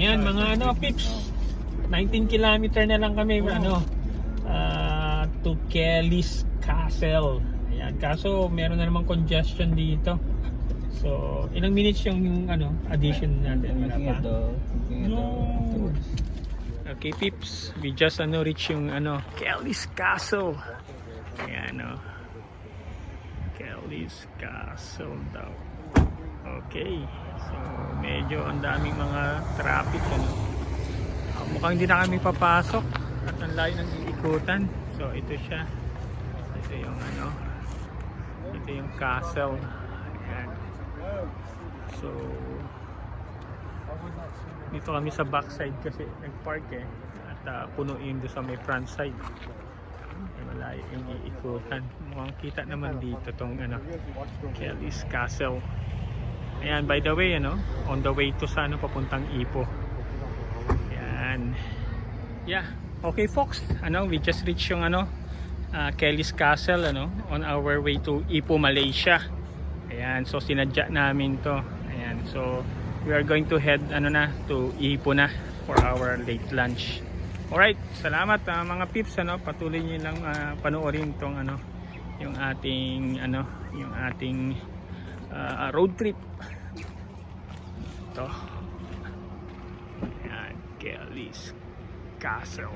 Ayan, mga pips. 19 kilometer na lang kami to Kelly's Castle. Ayan, kaso meron na namang congestion dito. So, ilang minutes yung addition natin? Wala pa. No. Okay, pips. We just reach yung Kelly's Castle. Ayan, Kelly's Castle daw. Okay. So, medyo ang daming mga traffic mukhang hindi na kami papasok at ang layo ng iikutan. So, ito siya. Ito yung ito yung castle. Ayan. So, dito kami sa backside kasi nag-park at puno yun doon sa may front side. Malayo yung iikutan. Mukhang kita naman dito tong Kelly's Castle. Ayan, by the way, on the way to sa papuntang Ipoh. Ayan. Yeah. Okay, folks. We just reached yung Kelly's Castle on our way to Ipoh, Malaysia. Ayan, so sinadya namin to. Ayan, so we are going to head to Ipoh na for our late lunch. Alright, salamat mga pips. Patuloy niyo lang panoorin tong yung ating road trip. Ito. Ayan, Kelly's Castle.